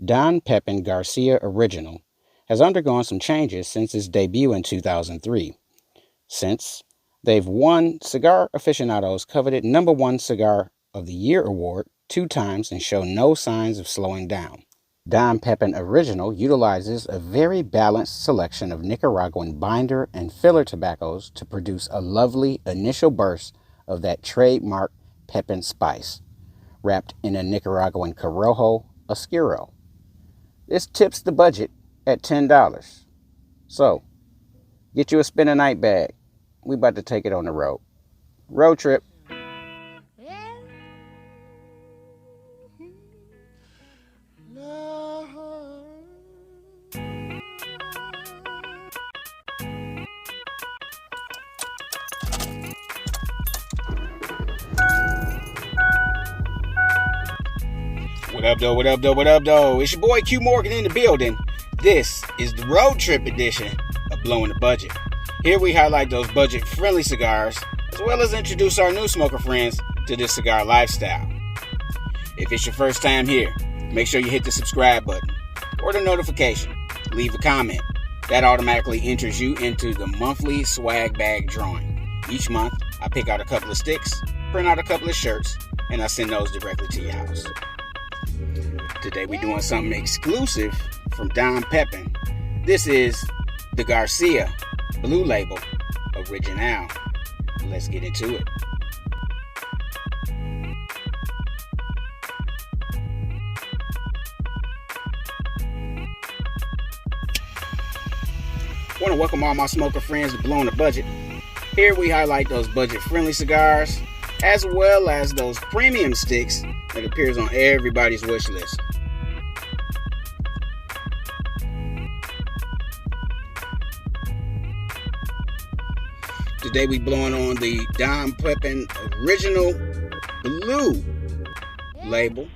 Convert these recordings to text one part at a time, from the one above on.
Don Pepin Garcia Original has undergone some changes since its debut in 2003. Since they've won Cigar Aficionado's coveted #1 Cigar of the Year award 2 times and show no signs of slowing down. Don Pepin Original utilizes a very balanced selection of Nicaraguan binder and filler tobaccos to produce a lovely initial burst of that trademark Pepin spice, wrapped in a Nicaraguan Corojo Oscuro. This tips the budget at $10. So, get you a spin a night bag. We about to take it on the road. Road trip. What up, though? What up, though? What up, though? It's your boy Q Morgan in the building. This is the road trip edition of Blowing the Budget. Here we highlight those budget-friendly cigars, as well as introduce our new smoker friends to this cigar lifestyle. If it's your first time here, make sure you hit the subscribe button or the notification. Leave a comment. That automatically enters you into the monthly swag bag drawing. Each month, I pick out a couple of sticks, print out a couple of shirts, and I send those directly to your house. Today we're doing something exclusive from Don Pepin. This is the Garcia Blue Label Original. Let's get into it. I want to welcome all my smoker friends to Blowing the Budget. Here we highlight those budget-friendly cigars, as well as those premium sticks that appears on everybody's wish list. Today we blowing on the Don Pepin Original Blue label.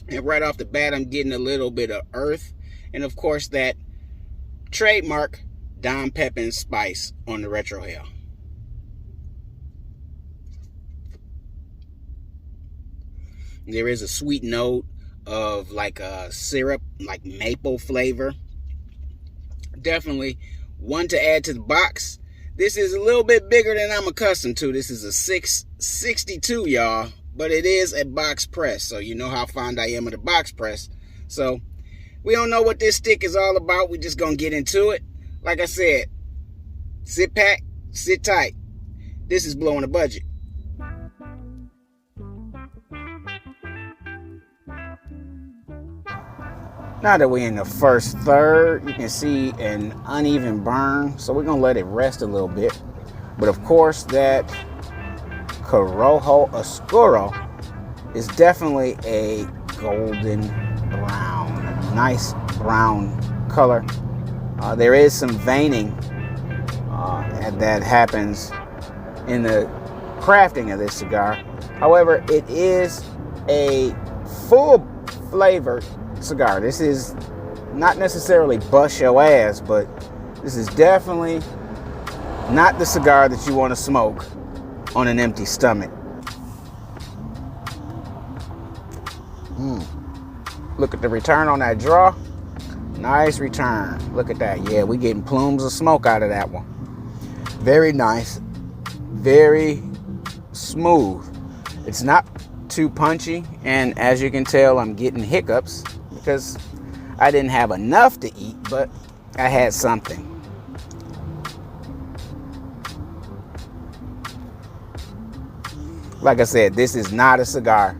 And right off the bat, I'm getting a little bit of earth. And of course, that trademark Don Pepin spice on the retrohale. There is a sweet note of like a syrup, like maple flavor. Definitely one to add to the box. This is a little bit bigger than I'm accustomed to. This is a 662, y'all. But it is a box press. So you know how fond I am of the box press. So we don't know what this stick is all about. We're just going to get into it. Like I said, sit back, sit tight. This is Blowing the Budget. Now that we're in the first third, you can see an uneven burn, so we're going to let it rest a little bit. But of course, that Corojo Oscuro is definitely a golden brown, nice brown color. There is some veining that happens in the crafting of this cigar. However, it is a full flavored cigar. This is not necessarily bust your ass, but this is definitely not the cigar that you want to smoke on an empty stomach. Look at the return on that draw. Nice return. Look at that. Yeah, we getting plumes of smoke out of that one. Very nice. Very smooth. It's not too punchy, and as you can tell, I'm getting hiccups because I didn't have enough to eat, but I had something. Like I said, this is not a cigar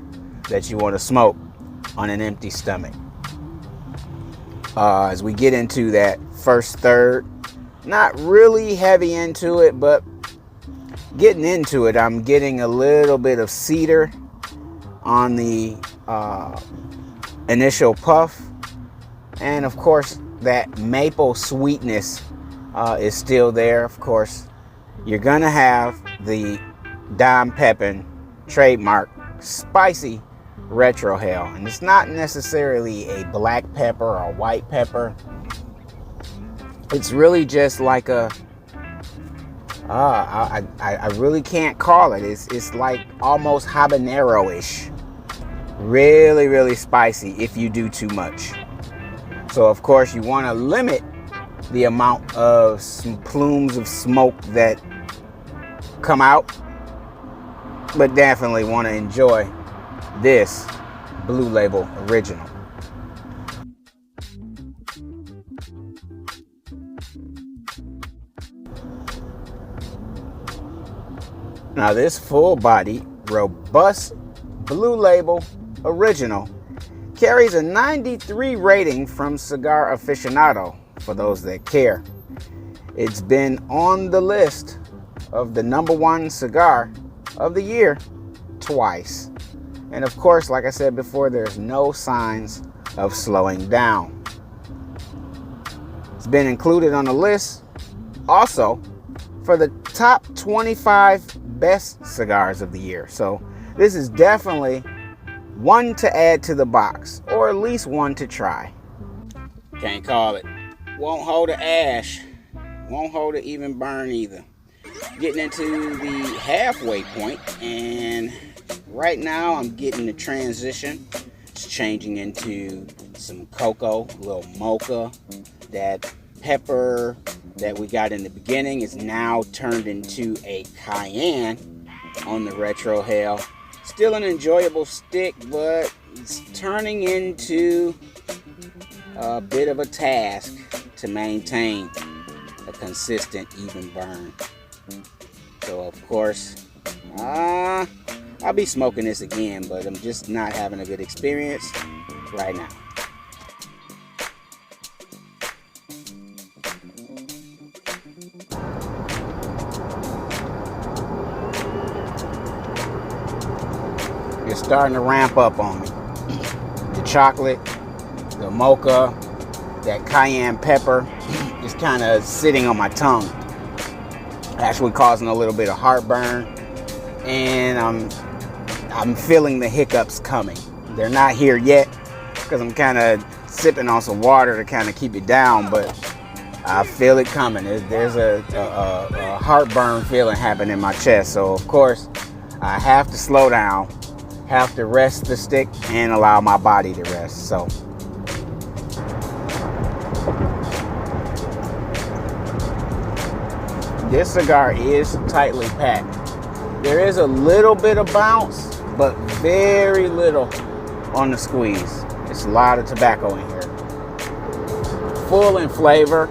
that you want to smoke on an empty stomach. As we get into that first third, not really heavy into it, but getting into it, I'm getting a little bit of cedar on the initial puff, and of course that maple sweetness is still there. Of course, you're gonna have the Don Pepin trademark spicy retrohale, and it's not necessarily a black pepper or white pepper. It's really just like a I really can't call it. It's like almost habanero-ish. really, really spicy if you do too much. So of course you want to limit the amount of some plumes of smoke that come out, but definitely want to enjoy this Blue Label Original. Now this full-body, robust Blue Label Original carries a 93 rating from Cigar Aficionado, for those that care. It's been on the list of the #1 cigar of the year twice. And of course, like I said before, there's no signs of slowing down. It's been included on the list also for the top 25 best cigars of the year. So this is definitely one to add to the box, or at least one to try. Can't call it. Won't hold an ash. Won't hold an even burn either. Getting into the halfway point, and right now I'm getting the transition. It's changing into some cocoa, a little mocha. That pepper that we got in the beginning is now turned into a cayenne on the retro hail. Still an enjoyable stick, but it's turning into a bit of a task to maintain a consistent, even burn. So of course, I'll be smoking this again, but I'm just not having a good experience right now. It's starting to ramp up on me. The chocolate, the mocha, that cayenne pepper is kind of sitting on my tongue, actually causing a little bit of heartburn, and I'm feeling the hiccups coming. They're not here yet because I'm kind of sipping on some water to kind of keep it down, but I feel it coming. There's a heartburn feeling happening in my chest. So of course I have to slow down, have to rest the stick and allow my body to rest. So this cigar is tightly packed. There is a little bit of bounce, but very little on the squeeze. It's a lot of tobacco in here. Full in flavor,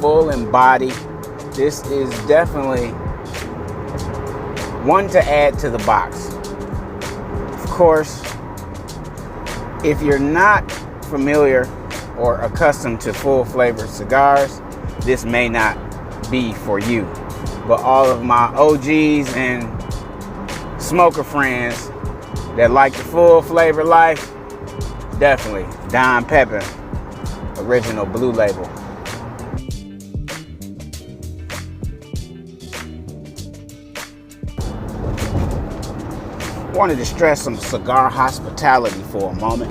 full in body. This is definitely one to add to the box. Of course, if you're not familiar or accustomed to full flavored cigars, this may not be for you. But all of my OGs and smoker friends that like the full flavor life, definitely Don Pepin Original Blue Label. Wanted to stress some cigar hospitality for a moment.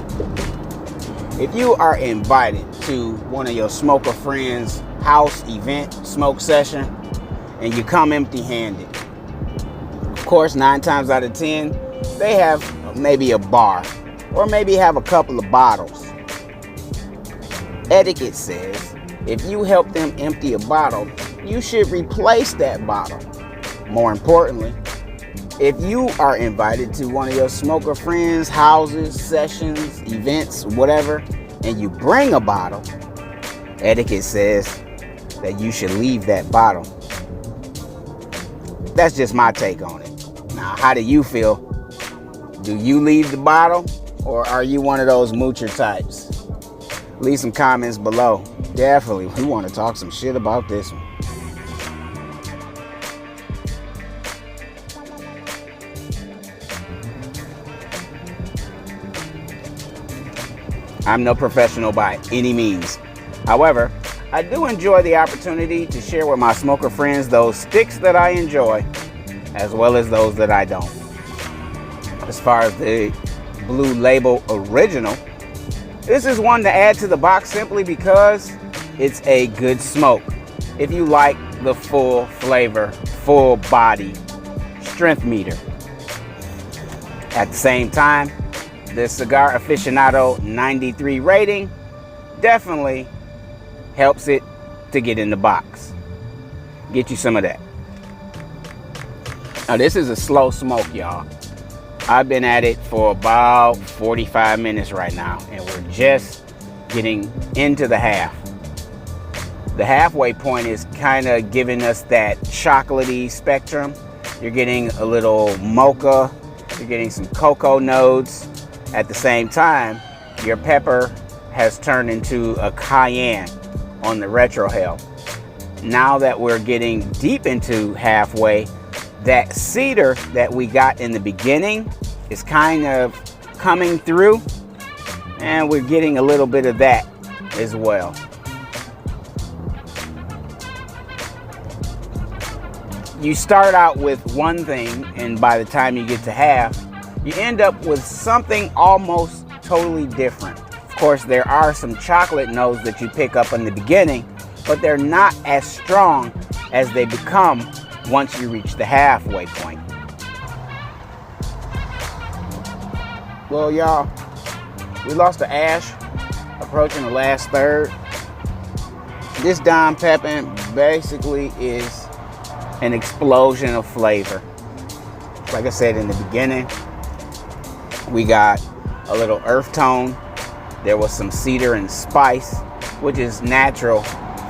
If you are invited to one of your smoker friends' house event, smoke session, and you come empty-handed, of course 9 times out of 10 they have maybe a bar or maybe have a couple of bottles. Etiquette says if you help them empty a bottle, you should replace that bottle. More importantly, if you are invited to one of your smoker friends' houses, sessions, events, whatever, and you bring a bottle, etiquette says that you should leave that bottle. That's just my take on it. Now, how do you feel? Do you leave the bottle, or are you one of those moocher types? Leave some comments below. Definitely, we want to talk some shit about this one. I'm no professional by any means. However, I do enjoy the opportunity to share with my smoker friends those sticks that I enjoy, as well as those that I don't. As far as the Blue Label Original, this is one to add to the box simply because it's a good smoke. If you like the full flavor, full body strength meter. At the same time, the Cigar Aficionado 93 rating definitely helps it to get in the box. Get you some of that. Now this is a slow smoke, y'all. I've been at it for about 45 minutes right now, and we're just getting into the half. The halfway point is kind of giving us that chocolatey spectrum. You're getting a little mocha, you're getting some cocoa notes. At the same time, your pepper has turned into a cayenne on the retrohale. Now that we're getting deep into halfway, that cedar that we got in the beginning is kind of coming through, and we're getting a little bit of that as well. You start out with one thing, and by the time you get to half, you end up with something almost totally different. Of course, there are some chocolate notes that you pick up in the beginning, but they're not as strong as they become once you reach the halfway point. Well, y'all, we lost the ash, approaching the last third. This Dom Pepin basically is an explosion of flavor. Like I said in the beginning, we got a little earth tone. There was some cedar and spice, which is natural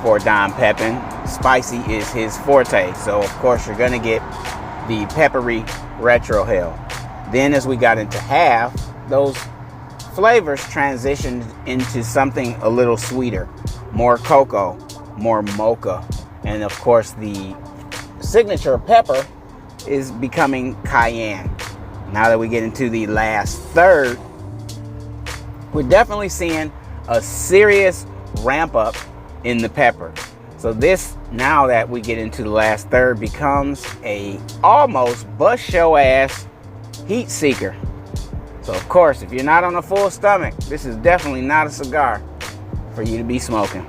for Dom Pepin. Spicy is his forte, so of course you're gonna get the peppery retrohale. Then as we got into half, those flavors transitioned into something a little sweeter, more cocoa, more mocha, and of course the signature pepper is becoming cayenne. Now that we get into the last third, we're definitely seeing a serious ramp up in the pepper. So this, now that we get into the last third, becomes a almost bust show ass heat seeker. So of course, if you're not on a full stomach, this is definitely not a cigar for you to be smoking.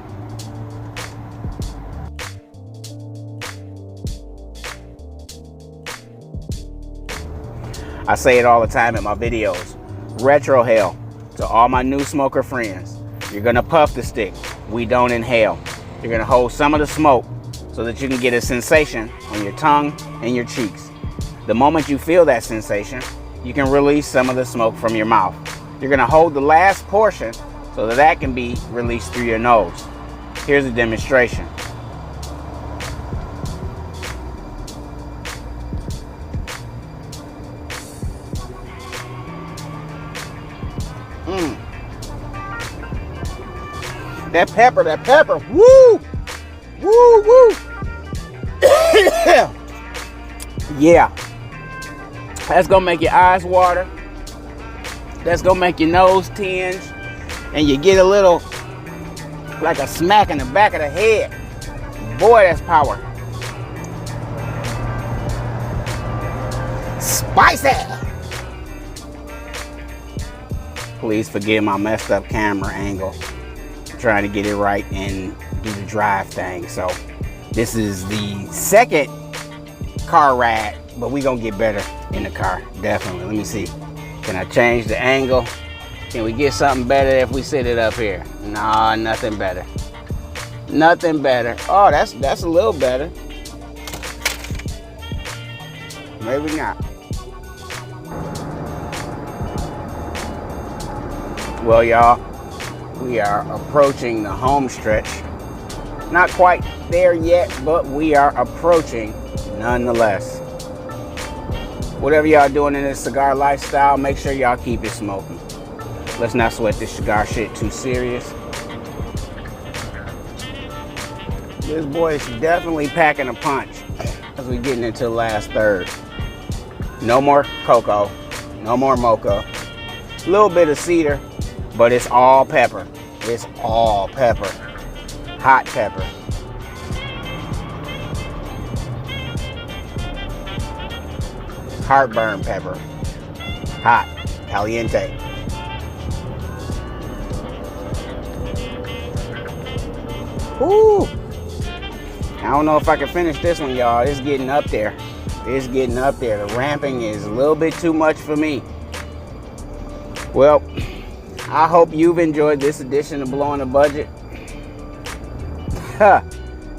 I say it all the time in my videos. Retrohale to all my new smoker friends. You're gonna puff the stick. We don't inhale. You're gonna hold some of the smoke so that you can get a sensation on your tongue and your cheeks. The moment you feel that sensation, you can release some of the smoke from your mouth. You're gonna hold the last portion so that that can be released through your nose. Here's a demonstration. That pepper, woo! Woo, woo! Yeah. That's gonna make your eyes water. That's gonna make your nose tinge. And you get a little, like a smack in the back of the head. Boy, that's power. Spicy! Please forgive my messed up camera angle. Trying to get it right and do the drive thing. So this is the second car ride, but we gonna get better in the car, definitely. Let me see, can I change the angle? Can we get something better if we sit it up here? Nah, nothing better, nothing better. Oh, that's a little better. Maybe not. Well, y'all, we are approaching the home stretch. Not quite there yet, but we are approaching nonetheless. Whatever y'all doing in this cigar lifestyle, make sure y'all keep it smoking. Let's not sweat this cigar shit too serious. This boy is definitely packing a punch as we're getting into the last third. No more cocoa, no more mocha. A little bit of cedar, but it's all pepper. It's all pepper. Hot pepper. Heartburn pepper. Hot. Caliente. Woo! I don't know if I can finish this one, y'all. It's getting up there. It's getting up there. The ramping is a little bit too much for me. Well, I hope you've enjoyed this edition of Blowing the Budget.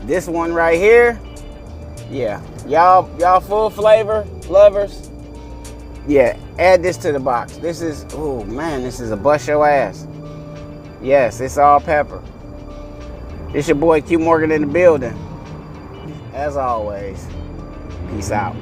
This one right here, yeah, y'all full flavor lovers, yeah, add this to the box. This is, oh man, this is a bust your ass. Yes, it's all pepper. It's your boy Q Morgan in the building. As always, peace out.